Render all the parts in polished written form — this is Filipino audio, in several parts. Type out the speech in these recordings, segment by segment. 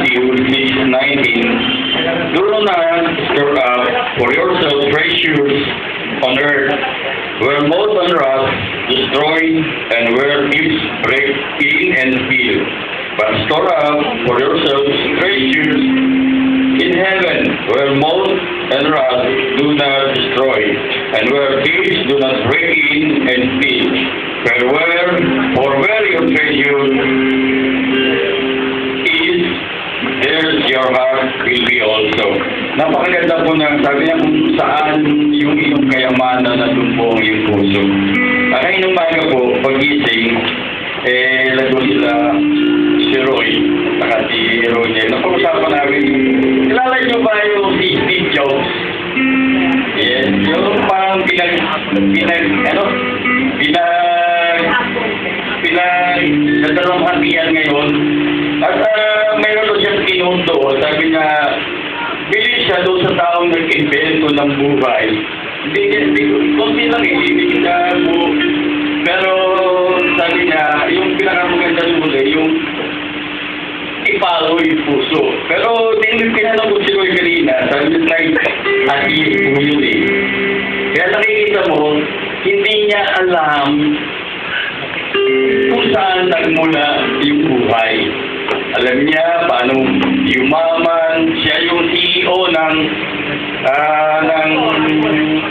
Matthew 6:19, do not store up for yourself treasures on earth, where moth and rust destroy, and where thieves break in and steal. But store up for yourselves treasures in heaven, where moth and rust do not destroy, and where thieves do not break in and steal. For where your treasure is, there your heart will be also. Napakaganda po na sabi niya kung saan yung iyong kayamanan na doon po ang iyong puso. Kaya nung umaga po, pag-gising, lago sila si Roy, saka si Roger. Napag-usapan namin, kilala niyo ba yung si Steve Jobs? Yes, yung parang pinagdadalawang hatian ngayon. At mayroon doon siya kinundo. Sabi niya, bilis siya doon sa taong nag-invento ng buhay. Hindi, konti lang hindi siya pero sabi niya, yung pinakamaganda muli, yung i-follow yung puso. Pero pinanong ko si Roy kanina, sabi niya, like, atis po yun eh. Kaya nakikita mo, hindi niya alam kung saan nagmula yung buhay. Alam niya paano yumaman. Siya yung CEO ng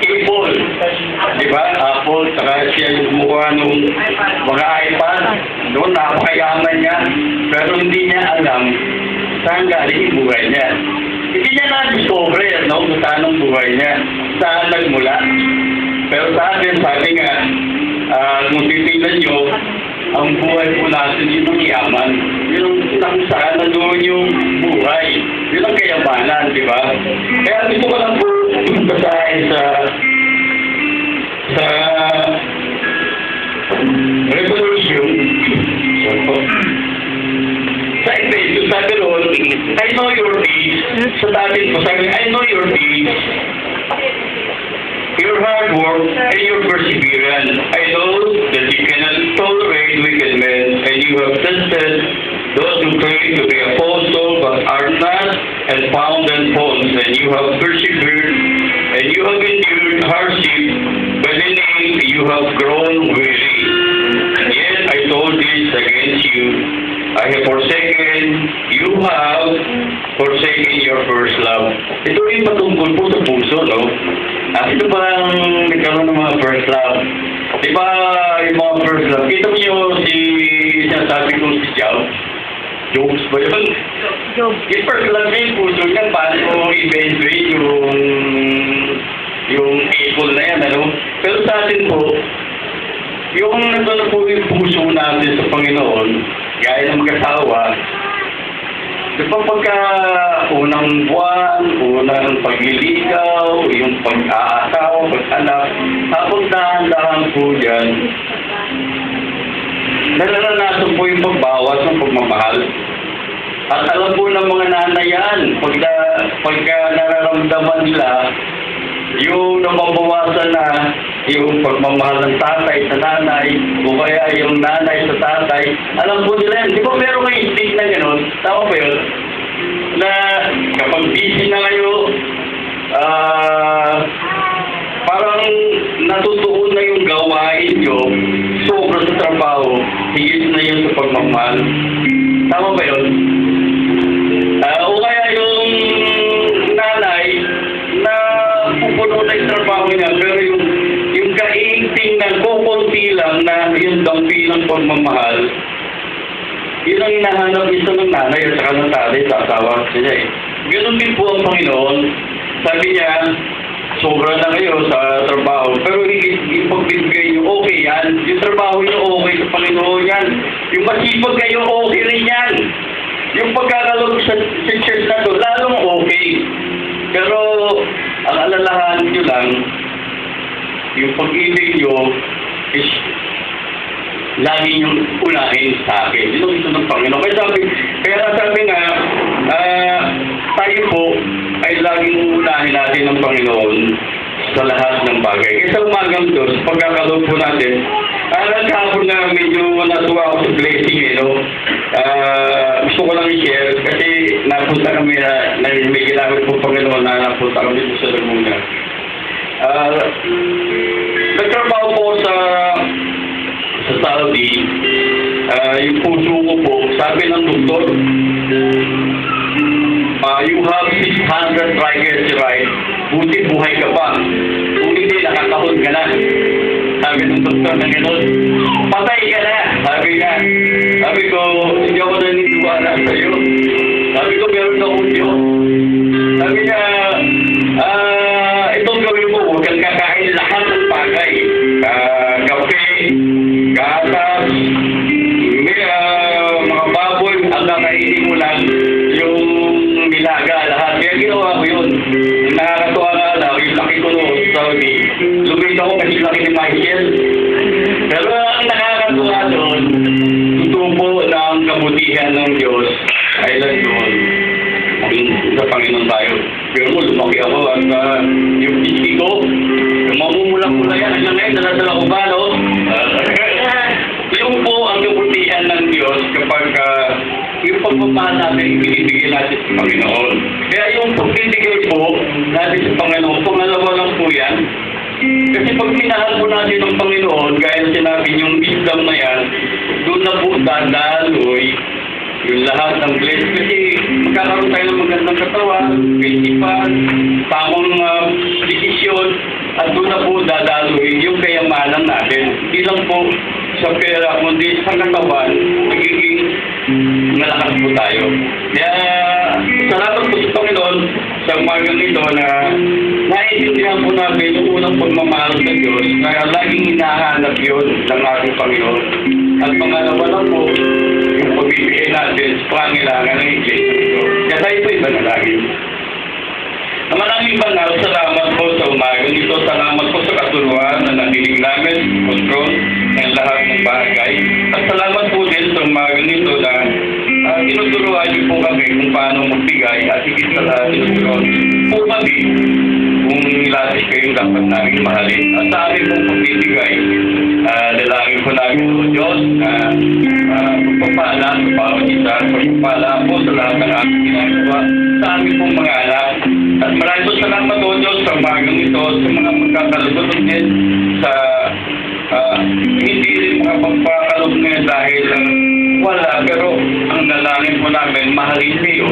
Apple. Diba? Apple. Saka siya yung gumawa ng mga iPad. Doon, napakayaman niya. Pero hindi niya alam saan galing yung buhay niya. Hindi niya na-discover, no? Kung saan ang buhay niya. Saan nagmula. Pero sa atin, sabi nga, kung titignan nyo, ang buhay po natin yun ang yaman. Yun ang saan na doon yung buhay. Yun ang kayamanan, di ba? Kaya gusto ko lang po basahin sa Revolution. Sa Efeso, sabi ron, I know your deeds. Sa datin ko, sabi, I know your deeds. Your hard work and your perseverance. I know that you cannot tolerate wicked men, and you have tested those who claim to be apostles but are not, and found them false. And you have persevered, and you have endured hardship, but in the end you have grown weary. And yet I told this against you. I have forsaken, you have forsaken your first love. Ito yung patungkol po sa puso, no? At ito parang nagkaroon ng mga first love. Di ba yung mga first love? Kita mo yung sinasabi ko si Jobs ba yun? Jobs. Yung first love niya yung puso niya, paano mo i-evaluate yung people na yan, ano? Pero sa atin po, yung nandun po yung puso natin sa Panginoon, gaya ng mag-asawa, diba pagka unang buwan, unang pagliligaw, yung pag-aasawa, pag-anak, habang dahan-dahan po dyan, nararanasan po yung pagbawas ng pagmamahal. At alam po ng mga nanay yan, pagka nararamdaman nila, yung nababawasan na yung pagmamahal ng tatay sa nanay, o kaya yung nanay sa tatay, alam po nila yan. Di ba meron kayo instinct na gano'n? Tama ba yun? Na kapag busy na kayo, parang natutuon na yung gawain nyo, sobra sa trabaho, higit na yun sa pagmamahal. Tama ba yun? O kaya yung nanay na pupuno na yung trabaho niya, pero yung kaingting na kukunti lang na yung dampi ng pagmamahal, yun ang hinahanap isa ng nanay at saka ng tatay sa asawa niya eh. Ganun din po ang Panginoon. Sabi niya, sobra na kayo sa trabaho, pero yung pagbibigay niyo, okay yan. Yung trabaho niyo, okay sa Panginoon yan. Yung masipag kayo, okay rin yan. Yung pagkakalog sa church na to, lalong okay. Pero, ang alalahan niyo lang, yung pag-ibig niyo is lagi niyong unahin sa akin. Yun ang gusto ng Panginoon. Kaya sabi nga, tayo po ay laging unahin natin ng Panginoon sa lahat ng bagay. Kaya sa umagang to, sa pagkakaloob po natin, nagkakapon na medyo natuwa ako sa blessing, Gusto ko lang i-share kasi napunta kami na may ginamit po Panginoon na napunta kami sa Laguna. Nagtrabaho po sa Saudi. Yung puso ko po, sabi ng doktor, you have 600 triglycerides, buti buhay ka pa. Kung hindi, nakakahon ka na. Sabi ng doktor na gano'n, patay ka na. Sabi nga, sabi ko, hindi ako naniniwala sa'yo. Sabi ko, meron akong Diyos. Sabi niya, itong gawin mo, huwag kang kakain lahat ng bagay. Kape, gatas, mga baboy, ang kakainin mo lang yung nilaga lahat. Kaya ginawa ko yun. Nakakatuwa nga lang, yung laki ko noon sa Saudi. Lumit ako kasi laki ni Michael. Pero ang nakakatuwa doon, tutubo ng kabutihan ng Diyos ay doon. Sa Panginoon tayo. Pero mo, lumaki ako at yung pisi ko, mamumula-mula yan. Hanggang ngayon, nalasala ko ba, no? Yung po ang kabutihan ng Diyos kapag yung pagmamahal natin, binibigay natin sa Panginoon. Kaya yung pagbibigay po natin sa Panginoon, pangalawa lang po yan. Kasi pag minahal po natin ng Panginoon, gaya na sinabi yung wisdom na yan, doon na po dadaloy yung lahat ng blessing. Kasi magkakaroon tayo ng magandang katawan, kaisipan, tamang desisyon, at doon na po dadaloy yung kayamanan natin. Hindi lang po sa pera, kundi sa katawan, magiging malakas po tayo. Kaya, salamat po sa Panginoon sa umagang ito na naiintindihan po namin yung unang pagmamahal sa Diyos na laging hinahanap yun ng ating Panginoon. At pangalawa na po, yung pagbibigay natin sa pangailangan ng Iglesia nito. Kaya tayo po iba na lagi. Maraming banal, salamat po sa umagang ito. Salamat po sa katulungan na nakinig namin, kontrol ng lahat ng bagay. At salamat po din sa umagang ito na tinuturuan niyo po kami kung paano magbigay at higit sa lahat tinuturuan po kami kung nilatis kayong dapat namin mahalin. At sa amin pong pagbibigay, lalangin po namin po Diyos na pagpapala sa bawat isa, pagpapala po sa lahat ng aming ginagawa sa aming pong mga anak. At maraming po salamat po Diyos sa umagang ito, sa mga magkakalubot din sa hindi rin mga pagpakalog ngayon dahil wala, pero ang nalangin po namin, mahalin kayo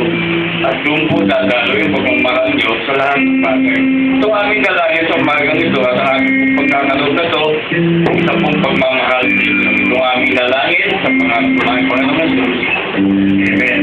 at yung po dadalo yung pagmamahal nyo sa lahat ng bagay. Ito aming nalangin sa umagang ito at ang aming pagkakalog na ito sa pong pagmamahal. Ito aming nalangin sa mga Panginoon Jesus. Amen.